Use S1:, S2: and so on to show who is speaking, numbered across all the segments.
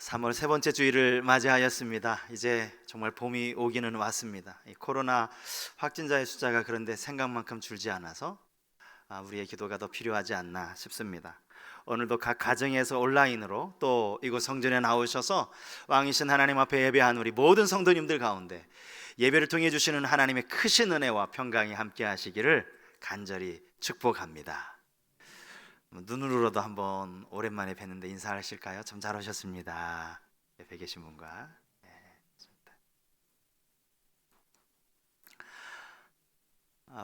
S1: 3월 세 번째 주일을 맞이하였습니다. 이제 정말 봄이 오기는 왔습니다. 이 코로나 확진자의 숫자가 그런데 생각만큼 줄지 않아서 우리의 기도가 더 필요하지 않나 싶습니다. 오늘도 각 가정에서 온라인으로 또 이곳 성전에 나오셔서 왕이신 하나님 앞에 예배한 우리 모든 성도님들 가운데 예배를 통해 주시는 하나님의 크신 은혜와 평강이 함께 하시기를 간절히 축복합니다. 눈으로도 한번 오랜만에 뵀는데 인사하실까요? 참 잘 오셨습니다. 옆에 계신 분과.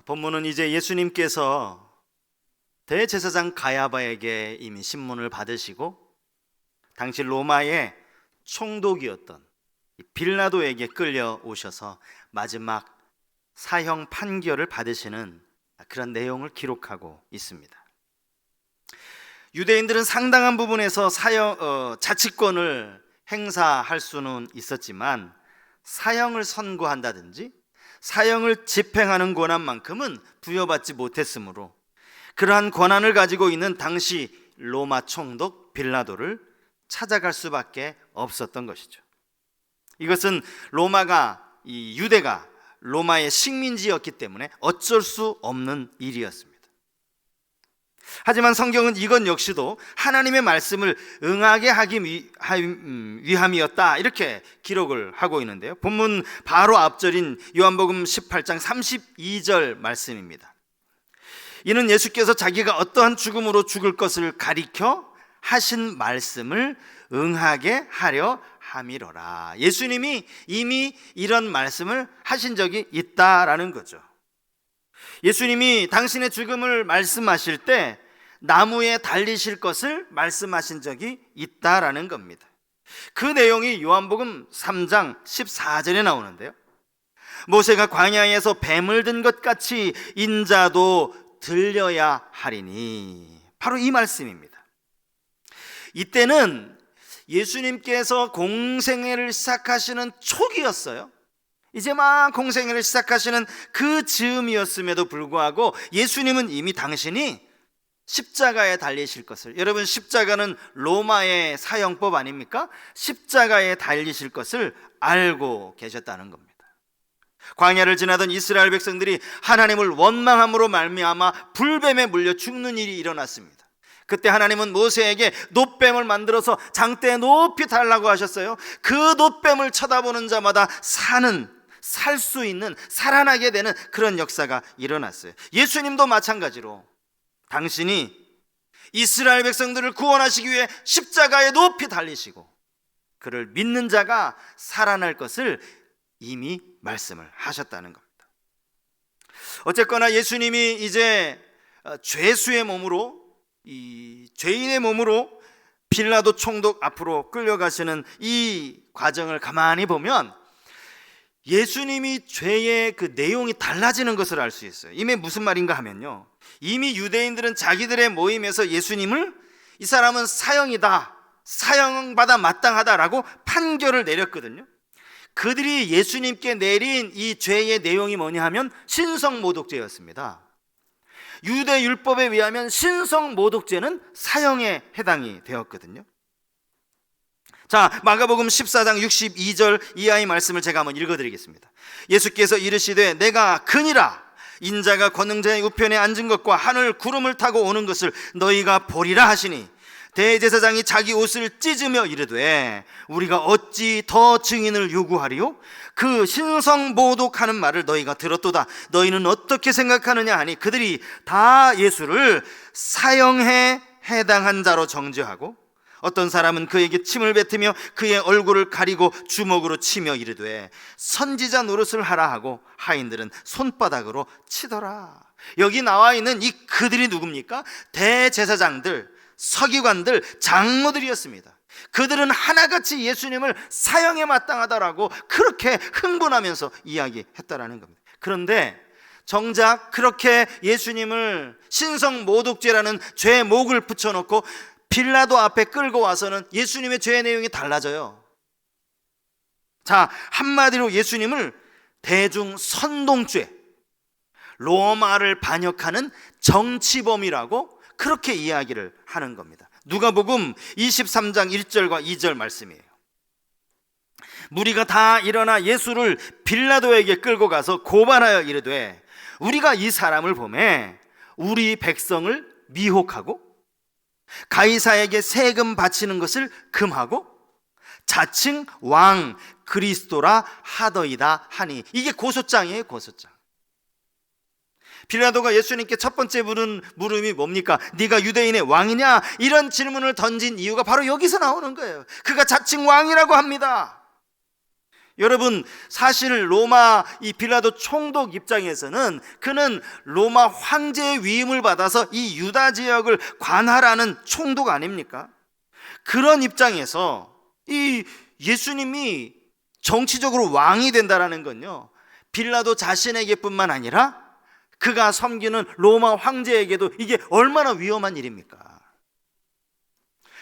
S1: 본문은 이제 예수님께서 대제사장 가야바에게 이미 신문을 받으시고 당시 로마의 총독이었던 빌라도에게 끌려오셔서 마지막 사형 판결을 받으시는 그런 내용을 기록하고 있습니다. 유대인들은 상당한 부분에서 자치권을 행사할 수는 있었지만 사형을 선고한다든지 사형을 집행하는 권한만큼은 부여받지 못했으므로 그러한 권한을 가지고 있는 당시 로마 총독 빌라도를 찾아갈 수밖에 없었던 것이죠. 이것은 유대가 로마의 식민지였기 때문에 어쩔 수 없는 일이었습니다. 하지만 성경은 이것 역시도 하나님의 말씀을 응하게 하기 위함이었다 이렇게 기록을 하고 있는데요. 본문 바로 앞절인 요한복음 18장 32절 말씀입니다. 이는 예수께서 자기가 어떠한 죽음으로 죽을 것을 가리켜 하신 말씀을 응하게 하려 함이로라. 예수님이 이미 이런 말씀을 하신 적이 있다라는 거죠. 예수님이 당신의 죽음을 말씀하실 때 나무에 달리실 것을 말씀하신 적이 있다라는 겁니다. 그 내용이 요한복음 3장 14절에 나오는데요. 모세가 광야에서 뱀을 든 것 같이 인자도 들려야 하리니, 바로 이 말씀입니다. 이때는 예수님께서 공생애를 시작하시는 초기였어요. 이제 막 공생애를 시작하시는 그 즈음이었음에도 불구하고 예수님은 이미 당신이 십자가에 달리실 것을, 여러분 십자가는 로마의 사형법 아닙니까? 십자가에 달리실 것을 알고 계셨다는 겁니다. 광야를 지나던 이스라엘 백성들이 하나님을 원망함으로 말미암아 불뱀에 물려 죽는 일이 일어났습니다. 그때 하나님은 모세에게 놋뱀을 만들어서 장대에 높이 달라고 하셨어요. 그 놋뱀을 쳐다보는 자마다 살 수 있는, 살아나게 되는 그런 역사가 일어났어요. 예수님도 마찬가지로 당신이 이스라엘 백성들을 구원하시기 위해 십자가에 높이 달리시고 그를 믿는 자가 살아날 것을 이미 말씀을 하셨다는 겁니다. 어쨌거나 예수님이 이제 죄수의 몸으로, 이 죄인의 몸으로 빌라도 총독 앞으로 끌려가시는 이 과정을 가만히 보면 예수님이 죄의 그 내용이 달라지는 것을 알 수 있어요. 이게 무슨 말인가 하면요, 이미 유대인들은 자기들의 모임에서 예수님을 이 사람은 사형이다, 사형받아 마땅하다라고 판결을 내렸거든요. 그들이 예수님께 내린 이 죄의 내용이 뭐냐 하면 신성모독죄였습니다. 유대 율법에 의하면 신성모독죄는 사형에 해당이 되었거든요. 자, 마가복음 14장 62절 이하의 말씀을 제가 한번 읽어드리겠습니다. 예수께서 이르시되 내가 그니라, 인자가 권능자의 우편에 앉은 것과 하늘 구름을 타고 오는 것을 너희가 보리라 하시니, 대제사장이 자기 옷을 찢으며 이르되 우리가 어찌 더 증인을 요구하리요? 그 신성모독하는 말을 너희가 들었도다. 너희는 어떻게 생각하느냐 하니, 그들이 다 예수를 사형에 해당한 자로 정죄하고 어떤 사람은 그에게 침을 뱉으며 그의 얼굴을 가리고 주먹으로 치며 이르되 선지자 노릇을 하라 하고 하인들은 손바닥으로 치더라. 여기 나와 있는 이 그들이 누굽니까? 대제사장들, 서기관들, 장로들이었습니다. 그들은 하나같이 예수님을 사형에 마땅하다라고 그렇게 흥분하면서 이야기했다라는 겁니다. 그런데 정작 그렇게 예수님을 신성모독죄라는 죄 목을 붙여놓고 빌라도 앞에 끌고 와서는 예수님의 죄의 내용이 달라져요. 자, 한마디로 예수님을 대중선동죄, 로마를 반역하는 정치범이라고 그렇게 이야기를 하는 겁니다. 누가복음 23장 1절과 2절 말씀이에요. 무리가 다 일어나 예수를 빌라도에게 끌고 가서 고발하여 이르되 우리가 이 사람을 보매 우리 백성을 미혹하고 가이사에게 세금 바치는 것을 금하고 자칭 왕 그리스도라 하더이다 하니. 이게 고소장이에요, 고소장. 빌라도가 예수님께 첫 번째 물은 물음이 뭡니까? 네가 유대인의 왕이냐? 이런 질문을 던진 이유가 바로 여기서 나오는 거예요. 그가 자칭 왕이라고 합니다. 여러분, 사실 로마 이 빌라도 총독 입장에서는 그는 로마 황제의 위임을 받아서 이 유다 지역을 관할하는 총독 아닙니까? 그런 입장에서 이 예수님이 정치적으로 왕이 된다라는 건요, 빌라도 자신에게뿐만 아니라 그가 섬기는 로마 황제에게도 이게 얼마나 위험한 일입니까?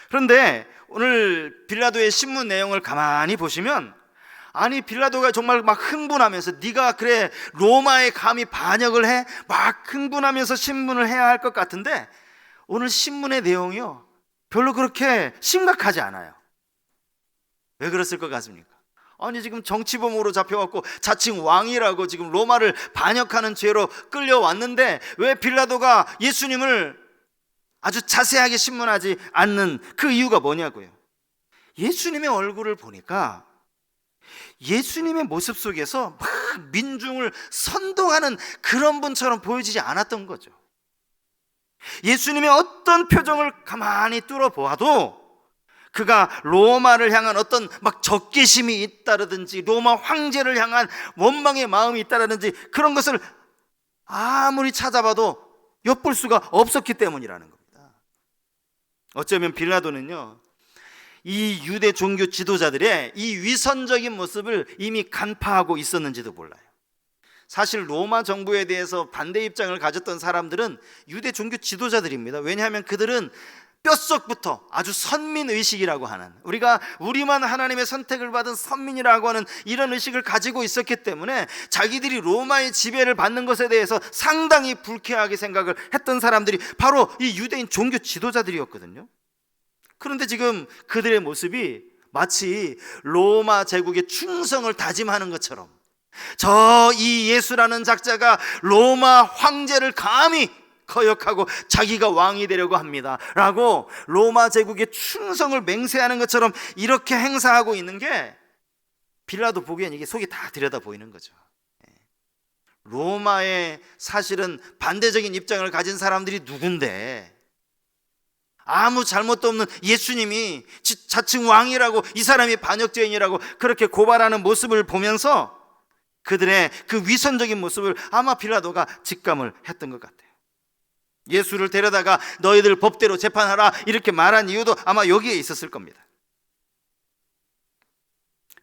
S1: 그런데 오늘 빌라도의 신문 내용을 가만히 보시면, 아니 빌라도가 정말 막 흥분하면서 네가 그래 로마에 감히 반역을 해? 막 흥분하면서 신문을 해야 할 것 같은데 오늘 신문의 내용이요 별로 그렇게 심각하지 않아요. 왜 그랬을 것 같습니까? 아니 지금 정치범으로 잡혀갖고 자칭 왕이라고 지금 로마를 반역하는 죄로 끌려왔는데 왜 빌라도가 예수님을 아주 자세하게 신문하지 않는 그 이유가 뭐냐고요. 예수님의 얼굴을 보니까 예수님의 모습 속에서 막 민중을 선동하는 그런 분처럼 보여지지 않았던 거죠. 예수님의 어떤 표정을 가만히 뚫어보아도 그가 로마를 향한 어떤 막 적개심이 있다라든지 로마 황제를 향한 원망의 마음이 있다라든지 그런 것을 아무리 찾아봐도 엿볼 수가 없었기 때문이라는 겁니다. 어쩌면 빌라도는요 이 유대 종교 지도자들의 이 위선적인 모습을 이미 간파하고 있었는지도 몰라요. 사실 로마 정부에 대해서 반대 입장을 가졌던 사람들은 유대 종교 지도자들입니다. 왜냐하면 그들은 뼛속부터 아주 선민의식이라고 하는, 우리만 하나님의 선택을 받은 선민이라고 하는 이런 의식을 가지고 있었기 때문에 자기들이 로마의 지배를 받는 것에 대해서 상당히 불쾌하게 생각을 했던 사람들이 바로 이 유대인 종교 지도자들이었거든요. 그런데 지금 그들의 모습이 마치 로마 제국의 충성을 다짐하는 것처럼 저 이 예수라는 작자가 로마 황제를 감히 거역하고 자기가 왕이 되려고 합니다 라고 로마 제국의 충성을 맹세하는 것처럼 이렇게 행사하고 있는 게 빌라도 보기엔 이게 속이 다 들여다 보이는 거죠. 로마의 사실은 반대적인 입장을 가진 사람들이 누군데 아무 잘못도 없는 예수님이 자칭 왕이라고, 이 사람이 반역죄인이라고 그렇게 고발하는 모습을 보면서 그들의 그 위선적인 모습을 아마 빌라도가 직감을 했던 것 같아요. 예수를 데려다가 너희들 법대로 재판하라 이렇게 말한 이유도 아마 여기에 있었을 겁니다.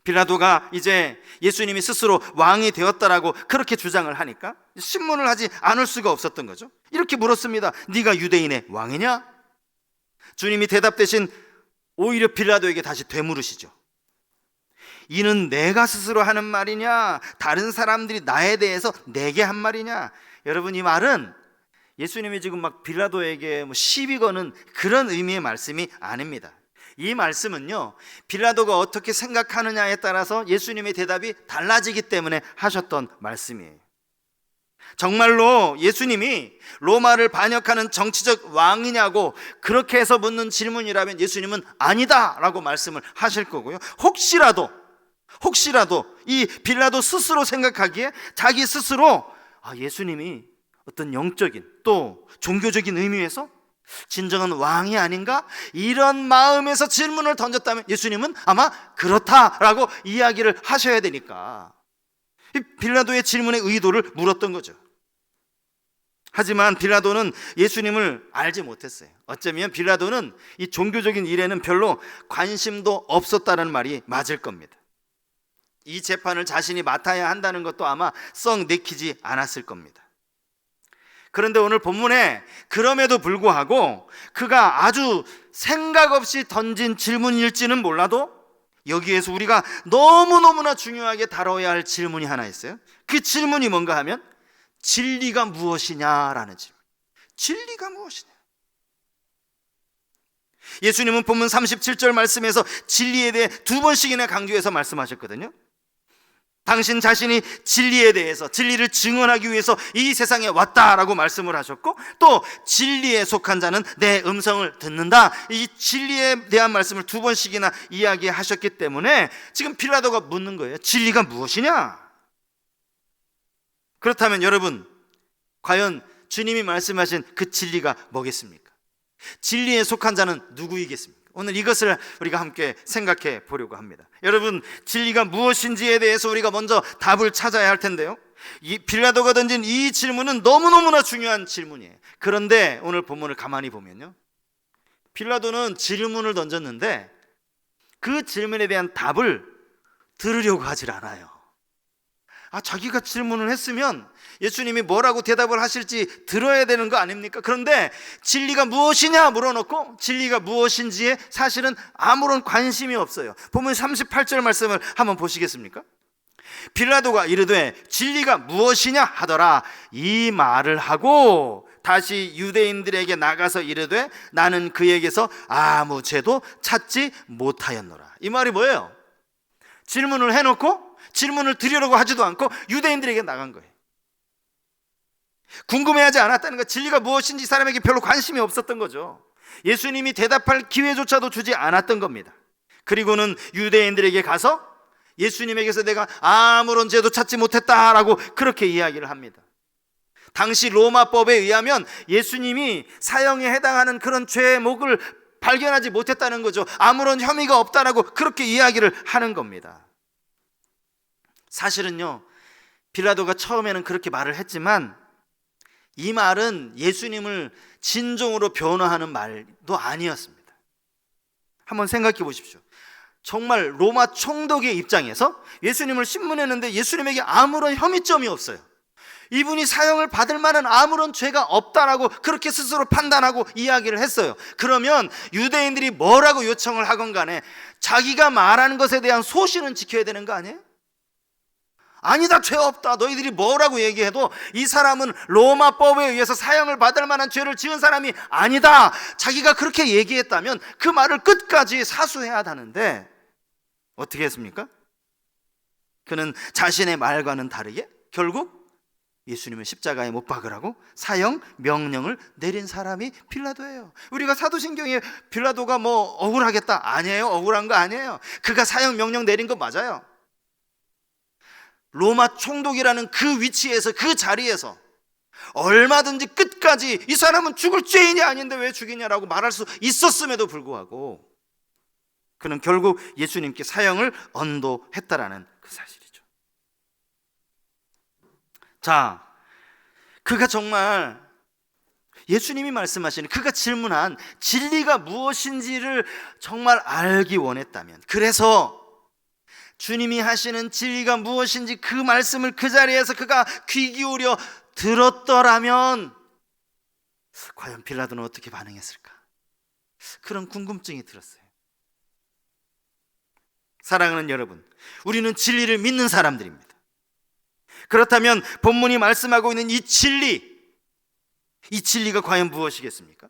S1: 빌라도가 이제 예수님이 스스로 왕이 되었다라고 그렇게 주장을 하니까 신문을 하지 않을 수가 없었던 거죠. 이렇게 물었습니다. 네가 유대인의 왕이냐? 주님이 대답 대신 오히려 빌라도에게 다시 되물으시죠. 이는 내가 스스로 하는 말이냐 다른 사람들이 나에 대해서 내게 한 말이냐? 여러분, 이 말은 예수님이 지금 막 빌라도에게 시비 거는 그런 의미의 말씀이 아닙니다. 이 말씀은요 빌라도가 어떻게 생각하느냐에 따라서 예수님의 대답이 달라지기 때문에 하셨던 말씀이에요. 정말로 예수님이 로마를 반역하는 정치적 왕이냐고 그렇게 해서 묻는 질문이라면 예수님은 아니다 라고 말씀을 하실 거고요. 혹시라도 이 빌라도 스스로 생각하기에 자기 스스로 예수님이 어떤 영적인 또 종교적인 의미에서 진정한 왕이 아닌가? 이런 마음에서 질문을 던졌다면 예수님은 아마 그렇다라고 이야기를 하셔야 되니까 이 빌라도의 질문의 의도를 물었던 거죠. 하지만 빌라도는 예수님을 알지 못했어요. 어쩌면 빌라도는 이 종교적인 일에는 별로 관심도 없었다는 말이 맞을 겁니다. 이 재판을 자신이 맡아야 한다는 것도 아마 썩 내키지 않았을 겁니다. 그런데 오늘 본문에 그럼에도 불구하고 그가 아주 생각 없이 던진 질문일지는 몰라도 여기에서 우리가 너무너무나 중요하게 다뤄야 할 질문이 하나 있어요. 그 질문이 뭔가 하면 진리가 무엇이냐라는 질문. 진리가 무엇이냐? 예수님은 본문 37절 말씀에서 진리에 대해 두 번씩이나 강조해서 말씀하셨거든요. 당신 자신이 진리에 대해서, 진리를 증언하기 위해서 이 세상에 왔다라고 말씀을 하셨고, 또 진리에 속한 자는 내 음성을 듣는다, 이 진리에 대한 말씀을 두 번씩이나 이야기하셨기 때문에 지금 빌라도가 묻는 거예요. 진리가 무엇이냐? 그렇다면 여러분, 과연 주님이 말씀하신 그 진리가 뭐겠습니까? 진리에 속한 자는 누구이겠습니까? 오늘 이것을 우리가 함께 생각해 보려고 합니다. 여러분, 진리가 무엇인지에 대해서 우리가 먼저 답을 찾아야 할 텐데요, 이 빌라도가 던진 이 질문은 너무너무나 중요한 질문이에요. 그런데 오늘 본문을 가만히 보면요, 빌라도는 질문을 던졌는데 그 질문에 대한 답을 들으려고 하질 않아요. 자기가 질문을 했으면 예수님이 뭐라고 대답을 하실지 들어야 되는 거 아닙니까? 그런데 진리가 무엇이냐 물어놓고 진리가 무엇인지에 사실은 아무런 관심이 없어요. 보면 38절 말씀을 한번 보시겠습니까? 빌라도가 이르되 진리가 무엇이냐 하더라. 이 말을 하고 다시 유대인들에게 나가서 이르되 나는 그에게서 아무 죄도 찾지 못하였노라. 이 말이 뭐예요? 질문을 해놓고 질문을 드리려고 하지도 않고 유대인들에게 나간 거예요. 궁금해하지 않았다는 것, 진리가 무엇인지 사람에게 별로 관심이 없었던 거죠. 예수님이 대답할 기회조차도 주지 않았던 겁니다. 그리고는 유대인들에게 가서 예수님에게서 내가 아무런 죄도 찾지 못했다라고 그렇게 이야기를 합니다. 당시 로마법에 의하면 예수님이 사형에 해당하는 그런 죄목을 발견하지 못했다는 거죠. 아무런 혐의가 없다라고 그렇게 이야기를 하는 겁니다. 사실은요, 빌라도가 처음에는 그렇게 말을 했지만 이 말은 예수님을 진정으로 변호하는 말도 아니었습니다. 한번 생각해 보십시오. 정말 로마 총독의 입장에서 예수님을 신문했는데 예수님에게 아무런 혐의점이 없어요. 이분이 사형을 받을 만한 아무런 죄가 없다라고 그렇게 스스로 판단하고 이야기를 했어요. 그러면 유대인들이 뭐라고 요청을 하건 간에 자기가 말하는 것에 대한 소신은 지켜야 되는 거 아니에요? 아니다, 죄 없다, 너희들이 뭐라고 얘기해도 이 사람은 로마법에 의해서 사형을 받을 만한 죄를 지은 사람이 아니다, 자기가 그렇게 얘기했다면 그 말을 끝까지 사수해야 하는데 어떻게 했습니까? 그는 자신의 말과는 다르게 결국 예수님을 십자가에 못 박으라고 사형 명령을 내린 사람이 빌라도예요. 우리가 사도신경에 빌라도가 뭐 억울하겠다, 아니에요. 억울한 거 아니에요. 그가 사형 명령 내린 거 맞아요. 로마 총독이라는 그 위치에서, 그 자리에서 얼마든지 끝까지 이 사람은 죽을 죄인이 아닌데 왜 죽이냐라고 말할 수 있었음에도 불구하고 그는 결국 예수님께 사형을 언도했다라는 그 사실이죠. 자, 그가 정말 예수님이 말씀하시는, 그가 질문한 진리가 무엇인지를 정말 알기 원했다면, 그래서 주님이 하시는 진리가 무엇인지 그 말씀을 그 자리에서 그가 귀 기울여 들었더라면 과연 빌라도는 어떻게 반응했을까? 그런 궁금증이 들었어요. 사랑하는 여러분, 우리는 진리를 믿는 사람들입니다. 그렇다면 본문이 말씀하고 있는 이 진리가 과연 무엇이겠습니까?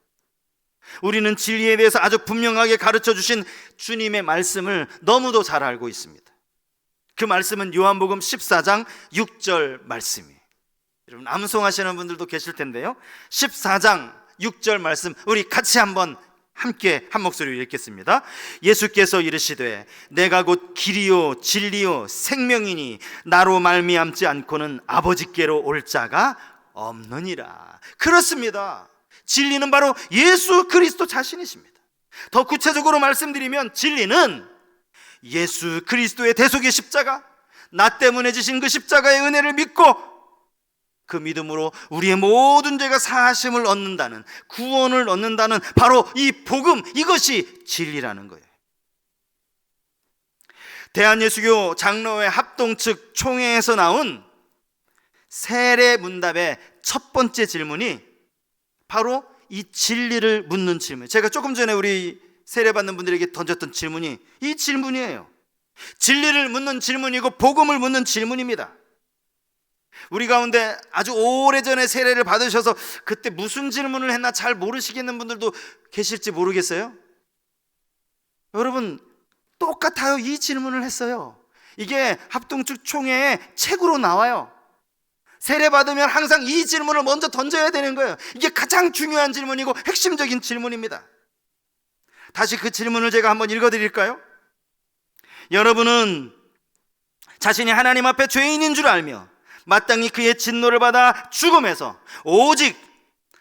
S1: 우리는 진리에 대해서 아주 분명하게 가르쳐 주신 주님의 말씀을 너무도 잘 알고 있습니다. 그 말씀은 요한복음 14장 6절 말씀이에요. 여러분 암송하시는 분들도 계실 텐데요, 14장 6절 말씀 우리 같이 함께 한 목소리로 읽겠습니다. 예수께서 이르시되 내가 곧 길이요 진리요 생명이니 나로 말미암지 않고는 아버지께로 올 자가 없느니라. 그렇습니다. 진리는 바로 예수 그리스도 자신이십니다. 더 구체적으로 말씀드리면 진리는 예수 그리스도의 대속의 십자가, 나 때문에 지신 그 십자가의 은혜를 믿고 그 믿음으로 우리의 모든 죄가 사하심을 얻는다는, 구원을 얻는다는 바로 이 복음, 이것이 진리라는 거예요. 대한예수교 장로회 합동 측 총회에서 나온 세례 문답의 첫 번째 질문이 바로 이 진리를 묻는 질문. 제가 조금 전에 우리 세례받는 분들에게 던졌던 질문이 이 질문이에요. 진리를 묻는 질문이고 복음을 묻는 질문입니다. 우리 가운데 아주 오래전에 세례를 받으셔서 그때 무슨 질문을 했나 잘 모르시겠는 분들도 계실지 모르겠어요. 여러분 똑같아요. 이 질문을 했어요. 이게 합동측 총회의 책으로 나와요. 세례받으면 항상 이 질문을 먼저 던져야 되는 거예요. 이게 가장 중요한 질문이고 핵심적인 질문입니다. 다시 그 질문을 제가 한번 읽어드릴까요? 여러분은 자신이 하나님 앞에 죄인인 줄 알며 마땅히 그의 진노를 받아 죽음에서 오직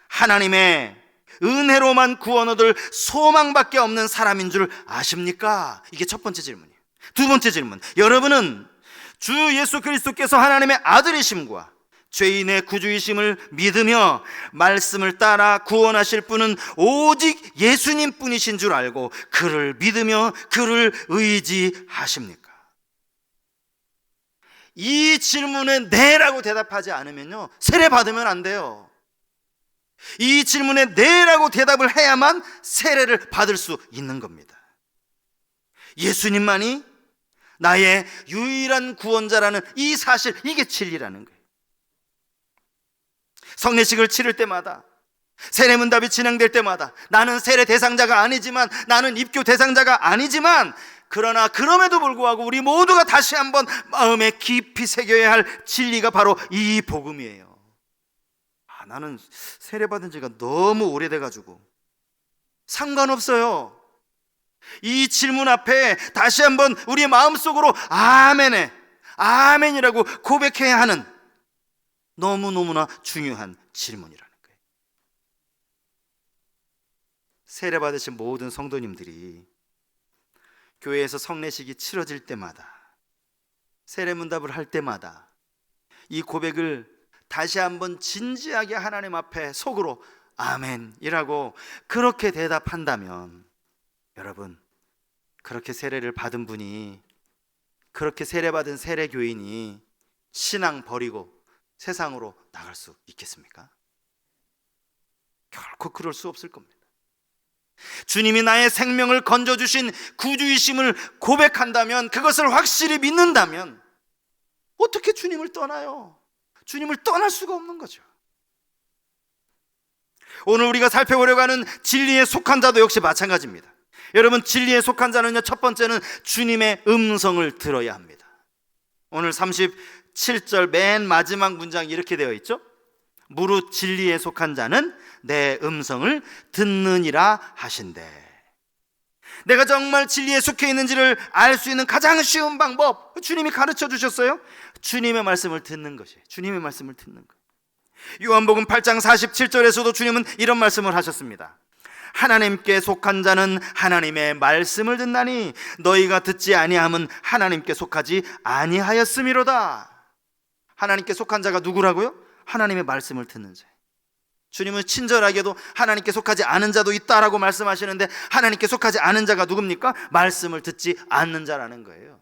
S1: 하나님의 은혜로만 구원 얻을 소망밖에 없는 사람인 줄 아십니까? 이게 첫 번째 질문이에요. 두 번째 질문, 여러분은 주 예수 그리스도께서 하나님의 아들이심과 죄인의 구주이심을 믿으며 말씀을 따라 구원하실 분은 오직 예수님 뿐이신 줄 알고 그를 믿으며 그를 의지하십니까? 이 질문에 네라고 대답하지 않으면요, 세례 받으면 안 돼요. 이 질문에 네라고 대답을 해야만 세례를 받을 수 있는 겁니다. 예수님만이 나의 유일한 구원자라는 이 사실, 이게 진리라는 거예요. 성례식을 치를 때마다, 세례문답이 진행될 때마다 나는 세례 대상자가 아니지만, 나는 입교 대상자가 아니지만, 그러나 그럼에도 불구하고 우리 모두가 다시 한번 마음에 깊이 새겨야 할 진리가 바로 이 복음이에요. 나는 세례받은 지가 너무 오래돼가지고 상관없어요. 이 질문 앞에 다시 한번 우리의 마음속으로 아멘에 아멘이라고 고백해야 하는 너무너무나 중요한 질문이라는 거예요. 세례받으신 모든 성도님들이 교회에서 성례식이 치러질 때마다, 세례문답을 할 때마다 이 고백을 다시 한번 진지하게 하나님 앞에 속으로 아멘이라고 그렇게 대답한다면, 여러분, 그렇게 세례를 받은 분이, 그렇게 세례받은 세례교인이 신앙 버리고 세상으로 나갈 수 있겠습니까? 결코 그럴 수 없을 겁니다. 주님이 나의 생명을 건져주신 구주이심을 고백한다면, 그것을 확실히 믿는다면 어떻게 주님을 떠나요? 주님을 떠날 수가 없는 거죠. 오늘 우리가 살펴보려고 하는 진리에 속한 자도 역시 마찬가지입니다. 여러분, 진리에 속한 자는요, 첫 번째는 주님의 음성을 들어야 합니다. 오늘 37절 맨 마지막 문장이 이렇게 되어 있죠. 무릇 진리에 속한 자는 내 음성을 듣느니라 하신대. 내가 정말 진리에 속해 있는지를 알 수 있는 가장 쉬운 방법, 주님이 가르쳐 주셨어요. 주님의 말씀을 듣는 것이에요. 주님의 말씀을 듣는 것. 요한복음 8장 47절에서도 주님은 이런 말씀을 하셨습니다. 하나님께 속한 자는 하나님의 말씀을 듣나니 너희가 듣지 아니함은 하나님께 속하지 아니하였음이로다. 하나님께 속한 자가 누구라고요? 하나님의 말씀을 듣는 자. 주님은 친절하게도 하나님께 속하지 않은 자도 있다라고 말씀하시는데, 하나님께 속하지 않은 자가 누굽니까? 말씀을 듣지 않는 자라는 거예요.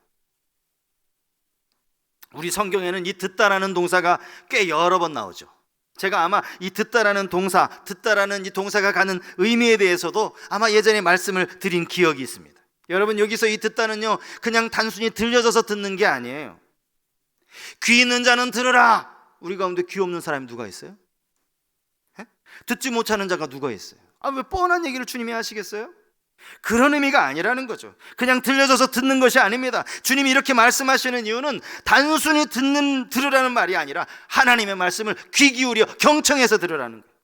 S1: 우리 성경에는 이 듣다라는 동사가 꽤 여러 번 나오죠. 제가 아마 이 듣다라는 동사, 듣다라는 이 동사가 가는 의미에 대해서도 아마 예전에 말씀을 드린 기억이 있습니다. 여러분, 여기서 이 듣다는요, 그냥 단순히 들려져서 듣는 게 아니에요. 귀 있는 자는 들으라. 우리 가운데 귀 없는 사람이 누가 있어요? 듣지 못하는 자가 누가 있어요? 왜 뻔한 얘기를 주님이 하시겠어요? 그런 의미가 아니라는 거죠. 그냥 들려져서 듣는 것이 아닙니다. 주님이 이렇게 말씀하시는 이유는 단순히 들으라는 말이 아니라 하나님의 말씀을 귀 기울여 경청해서 들으라는 거예요.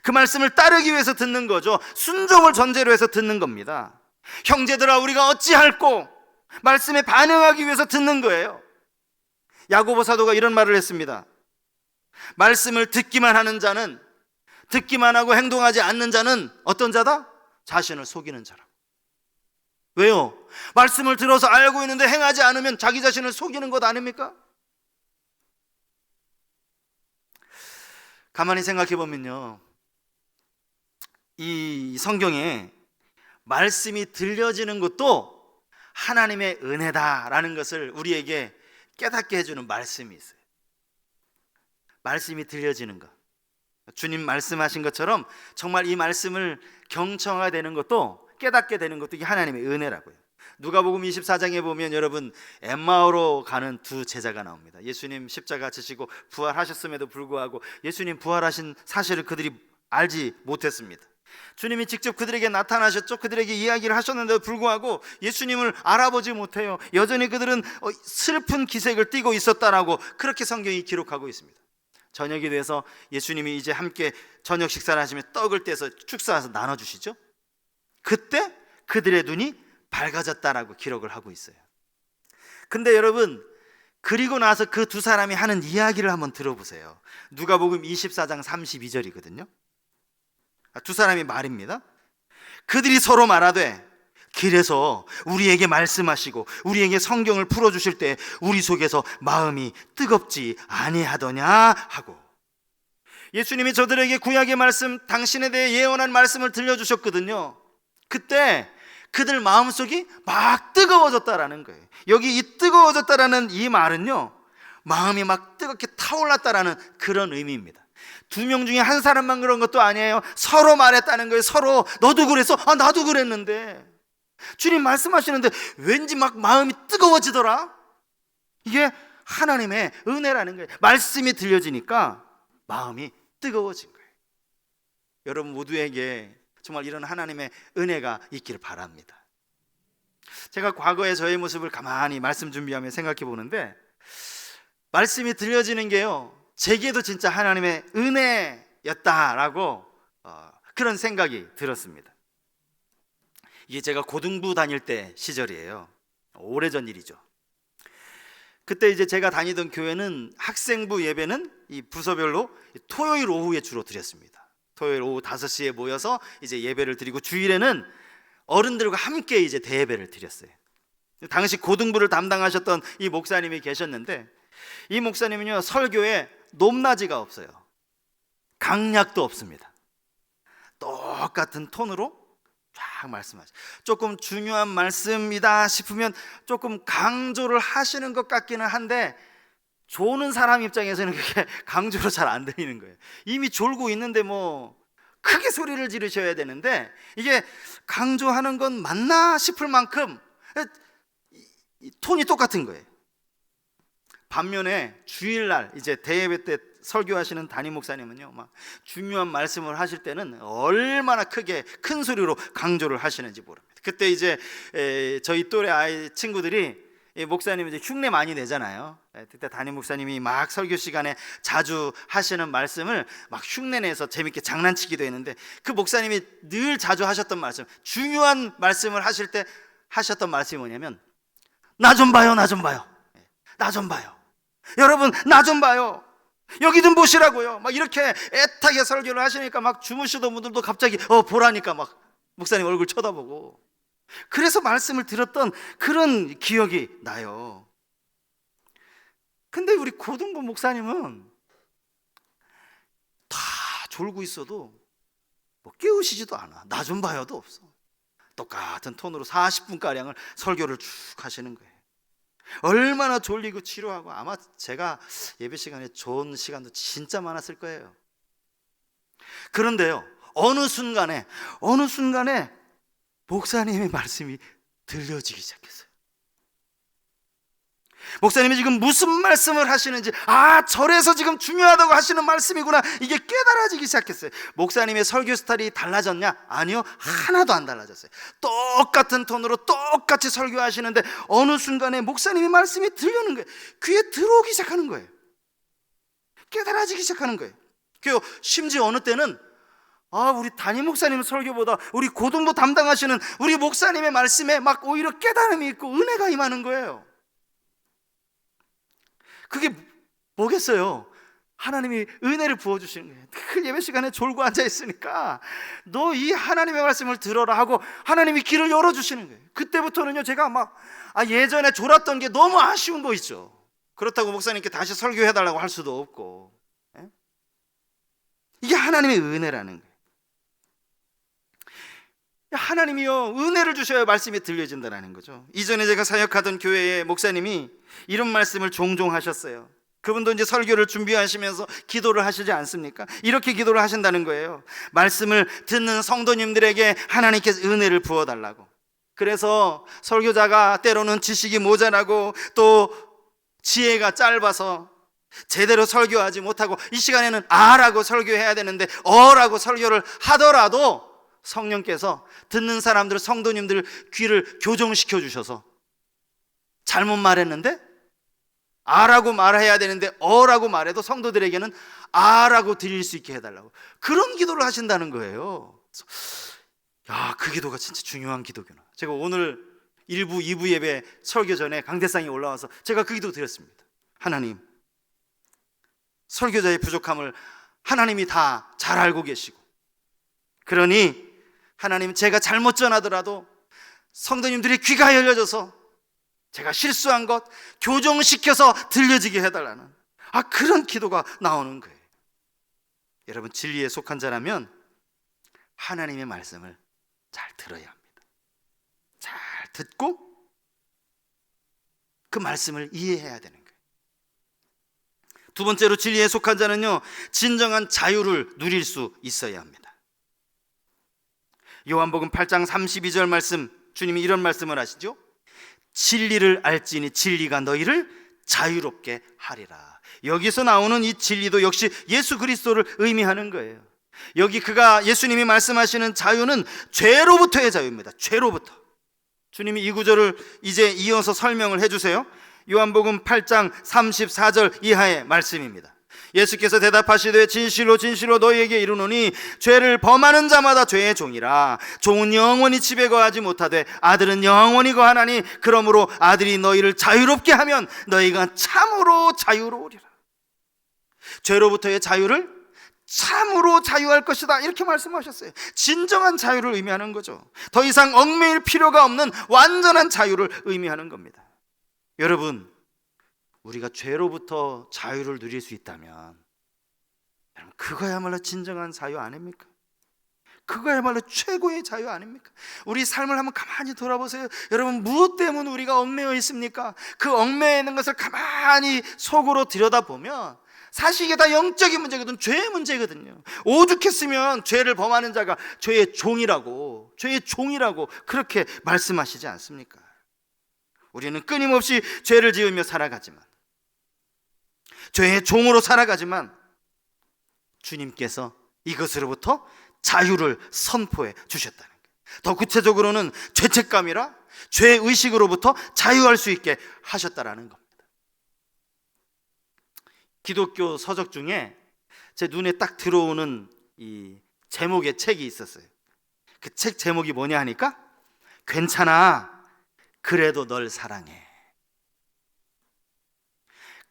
S1: 그 말씀을 따르기 위해서 듣는 거죠. 순종을 전제로 해서 듣는 겁니다. 형제들아, 우리가 어찌할꼬? 말씀에 반응하기 위해서 듣는 거예요. 야고보 사도가 이런 말을 했습니다. 말씀을 듣기만 하는 자는, 듣기만 하고 행동하지 않는 자는 어떤 자다? 자신을 속이는 자라고. 왜요? 말씀을 들어서 알고 있는데 행하지 않으면 자기 자신을 속이는 것 아닙니까? 가만히 생각해 보면요, 이 성경에 말씀이 들려지는 것도 하나님의 은혜다라는 것을 우리에게 깨닫게 해주는 말씀이 있어요. 말씀이 들려지는 것, 주님 말씀하신 것처럼 정말 이 말씀을 경청하게 되는 것도, 깨닫게 되는 것도 이게 하나님의 은혜라고요. 누가복음 24장에 보면 여러분, 엠마오로 가는 두 제자가 나옵니다. 예수님 십자가 지시고 부활하셨음에도 불구하고 예수님 부활하신 사실을 그들이 알지 못했습니다. 주님이 직접 그들에게 나타나셨죠. 그들에게 이야기를 하셨는데도 불구하고 예수님을 알아보지 못해요. 여전히 그들은 슬픈 기색을 띠고 있었다라고 그렇게 성경이 기록하고 있습니다. 저녁이 돼서 예수님이 이제 함께 저녁 식사를 하시며 떡을 떼서 축사해서 나눠주시죠. 그때 그들의 눈이 밝아졌다라고 기록을 하고 있어요. 근데 여러분, 그리고 나서 그 두 사람이 하는 이야기를 한번 들어보세요. 누가복음 24장 32절이거든요. 두 사람이 말입니다. 그들이 서로 말하되 길에서 우리에게 말씀하시고 우리에게 성경을 풀어주실 때 우리 속에서 마음이 뜨겁지 아니하더냐 하고, 예수님이 저들에게 구약의 말씀, 당신에 대해 예언한 말씀을 들려주셨거든요. 그때 그들 마음속이 막 뜨거워졌다라는 거예요. 여기 이 뜨거워졌다라는 이 말은요, 마음이 막 뜨겁게 타올랐다라는 그런 의미입니다. 두 명 중에 한 사람만 그런 것도 아니에요. 서로 말했다는 거예요. 서로 너도 그랬어? 아, 나도 그랬는데. 주님 말씀하시는데 왠지 막 마음이 뜨거워지더라. 이게 하나님의 은혜라는 거예요. 말씀이 들려지니까 마음이 뜨거워진 거예요. 여러분 모두에게 정말 이런 하나님의 은혜가 있기를 바랍니다. 제가 과거의 저의 모습을 가만히 말씀 준비하며 생각해 보는데, 말씀이 들려지는 게요, 제게도 진짜 하나님의 은혜였다라고 그런 생각이 들었습니다. 이게 제가 고등부 다닐 때 시절이에요. 오래전 일이죠. 그때 이제 제가 다니던 교회는 학생부 예배는 이 부서별로 토요일 오후에 주로 드렸습니다. 토요일 오후 5시에 모여서 이제 예배를 드리고, 주일에는 어른들과 함께 이제 대예배를 드렸어요. 당시 고등부를 담당하셨던 이 목사님이 계셨는데, 이 목사님은요, 설교에 높낮이가 없어요. 강약도 없습니다. 똑같은 톤으로 쫙 말씀하죠. 조금 중요한 말씀이다 싶으면 조금 강조를 하시는 것 같기는 한데, 조는 사람 입장에서는 그게 강조로 잘 안 들리는 거예요. 이미 졸고 있는데 뭐 크게 소리를 지르셔야 되는데, 이게 강조하는 건 맞나 싶을 만큼 톤이 똑같은 거예요. 반면에 주일날 이제 대예배 때 설교하시는 담임 목사님은요, 막 중요한 말씀을 하실 때는 얼마나 크게 큰 소리로 강조를 하시는지 모릅니다. 그때 이제 저희 또래 아이 친구들이 목사님 이제 흉내 많이 내잖아요. 그때 담임 목사님이 막 설교 시간에 자주 하시는 말씀을 막 흉내내서 재밌게 장난치기도 했는데, 그 목사님이 늘 자주 하셨던 말씀, 중요한 말씀을 하실 때 하셨던 말씀이 뭐냐면, 나 좀 봐요, 나 좀 봐요, 나 좀 봐요, 여러분 나 좀 봐요, 여기 좀 보시라고요. 막 이렇게 애타게 설교를 하시니까 막 주무시던 분들도 갑자기 보라니까 막 목사님 얼굴 쳐다보고, 그래서 말씀을 들었던 그런 기억이 나요. 근데 우리 고등부 목사님은 다 졸고 있어도 뭐 깨우시지도 않아. 나 좀 봐요도 없어. 똑같은 톤으로 40분가량을 설교를 쭉 하시는 거예요. 얼마나 졸리고 지루하고, 아마 제가 예배 시간에 좋은 시간도 진짜 많았을 거예요. 그런데요, 어느 순간에 목사님의 말씀이 들려지기 시작했어요. 목사님이 지금 무슨 말씀을 하시는지, 절에서 지금 중요하다고 하시는 말씀이구나, 이게 깨달아지기 시작했어요. 목사님의 설교 스타일이 달라졌냐? 아니요, 하나도 안 달라졌어요. 똑같은 톤으로 똑같이 설교하시는데 어느 순간에 목사님의 말씀이 들려오는 거예요. 귀에 들어오기 시작하는 거예요. 깨달아지기 시작하는 거예요. 그리고 심지어 어느 때는 우리 담임 목사님 설교보다 우리 고등부 담당하시는 우리 목사님의 말씀에 막 오히려 깨달음이 있고 은혜가 임하는 거예요. 그게 뭐겠어요? 하나님이 은혜를 부어주시는 거예요. 그 예배 시간에 졸고 앉아있으니까 너 이 하나님의 말씀을 들어라 하고 하나님이 길을 열어주시는 거예요. 그때부터는요, 제가 막 예전에 졸았던 게 너무 아쉬운 거 있죠. 그렇다고 목사님께 다시 설교해달라고 할 수도 없고, 이게 하나님의 은혜라는 거예요. 하나님이요, 은혜를 주셔야 말씀이 들려진다는 거죠. 이전에 제가 사역하던 교회의 목사님이 이런 말씀을 종종 하셨어요. 그분도 이제 설교를 준비하시면서 기도를 하시지 않습니까? 이렇게 기도를 하신다는 거예요. 말씀을 듣는 성도님들에게 하나님께서 은혜를 부어달라고. 그래서 설교자가 때로는 지식이 모자라고 또 지혜가 짧아서 제대로 설교하지 못하고, 이 시간에는 아라고 설교해야 되는데 어라고 설교를 하더라도 성령께서 듣는 사람들, 성도님들 귀를 교정시켜 주셔서 잘못 말했는데 아라고 말해야 되는데 어라고 말해도 성도들에게는 아라고 들릴 수 있게 해달라고, 그런 기도를 하신다는 거예요. 야, 그 기도가 진짜 중요한 기도구나. 제가 오늘 1부, 2부 예배 설교 전에 강대상에 올라와서 제가 그 기도 드렸습니다. 하나님, 설교자의 부족함을 하나님이 다 잘 알고 계시고, 그러니 하나님, 제가 잘못 전하더라도 성도님들의 귀가 열려져서 제가 실수한 것 교정시켜서 들려지게 해달라는 그런 기도가 나오는 거예요. 여러분, 진리에 속한 자라면 하나님의 말씀을 잘 들어야 합니다. 잘 듣고 그 말씀을 이해해야 되는 거예요. 두 번째로, 진리에 속한 자는요, 진정한 자유를 누릴 수 있어야 합니다. 요한복음 8장 32절 말씀, 주님이 이런 말씀을 하시죠. 진리를 알지니 진리가 너희를 자유롭게 하리라. 여기서 나오는 이 진리도 역시 예수 그리스도를 의미하는 거예요. 여기 예수님이 말씀하시는 자유는 죄로부터의 자유입니다. 죄로부터. 주님이 이 구절을 이제 이어서 설명을 해주세요. 요한복음 8장 34절 이하의 말씀입니다. 예수께서 대답하시되 진실로 진실로 너희에게 이르노니 죄를 범하는 자마다 죄의 종이라. 종은 영원히 집에 거하지 못하되 아들은 영원히 거하나니 그러므로 아들이 너희를 자유롭게 하면 너희가 참으로 자유로우리라. 죄로부터의 자유를 참으로 자유할 것이다, 이렇게 말씀하셨어요. 진정한 자유를 의미하는 거죠. 더 이상 얽매일 필요가 없는 완전한 자유를 의미하는 겁니다. 여러분, 우리가 죄로부터 자유를 누릴 수 있다면 여러분, 그거야말로 진정한 자유 아닙니까? 그거야말로 최고의 자유 아닙니까? 우리 삶을 한번 가만히 돌아보세요. 여러분, 무엇 때문에 우리가 얽매여 있습니까? 그 얽매여 있는 것을 가만히 속으로 들여다보면 사실 이게 다 영적인 문제거든, 죄의 문제거든요. 오죽했으면 죄를 범하는 자가 죄의 종이라고 그렇게 말씀하시지 않습니까? 우리는 끊임없이 죄를 지으며 살아가지만, 죄의 종으로 살아가지만 주님께서 이것으로부터 자유를 선포해 주셨다는 거예요. 더 구체적으로는 죄책감이라 죄의식으로부터 자유할 수 있게 하셨다라는 겁니다. 기독교 서적 중에 제 눈에 딱 들어오는 이 제목의 책이 있었어요. 그 책 제목이 뭐냐 하니까 괜찮아, 그래도 널 사랑해.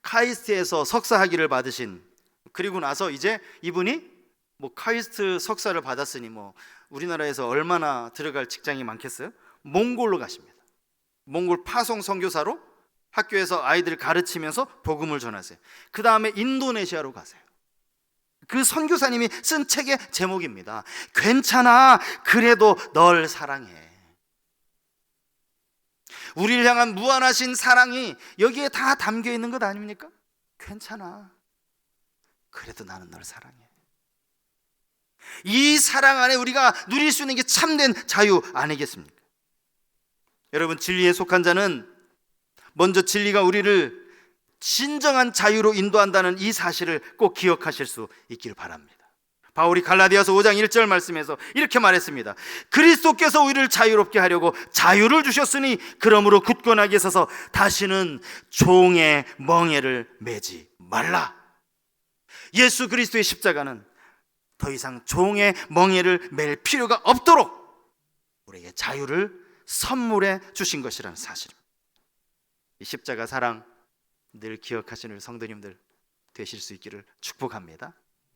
S1: 카이스트에서 석사 학위를 받으신, 그리고 나서 이제 이분이 카이스트 석사를 받았으니 우리나라에서 얼마나 들어갈 직장이 많겠어요? 몽골로 가십니다. 몽골 파송 선교사로 학교에서 아이들을 가르치면서 복음을 전하세요. 그 다음에 인도네시아로 가세요. 그 선교사님이 쓴 책의 제목입니다. 괜찮아, 그래도 널 사랑해. 우리를 향한 무한하신 사랑이 여기에 다 담겨 있는 것 아닙니까? 괜찮아, 그래도 나는 널 사랑해. 이 사랑 안에 우리가 누릴 수 있는 게 참된 자유 아니겠습니까? 여러분, 진리에 속한 자는 먼저 진리가 우리를 진정한 자유로 인도한다는 이 사실을 꼭 기억하실 수 있기를 바랍니다. 바울이 갈라디아서 5장 1절 말씀에서 이렇게 말했습니다. 그리스도께서 우리를 자유롭게 하려고 자유를 주셨으니 그러므로 굳건하게 서서 다시는 종의 멍에를 매지 말라. 예수 그리스도의 십자가는 더 이상 종의 멍에를 맬 필요가 없도록 우리에게 자유를 선물해 주신 것이라는 사실입니다. 이 십자가 사랑 늘 기억하시는 성도님들 되실 수 있기를 축복합니다.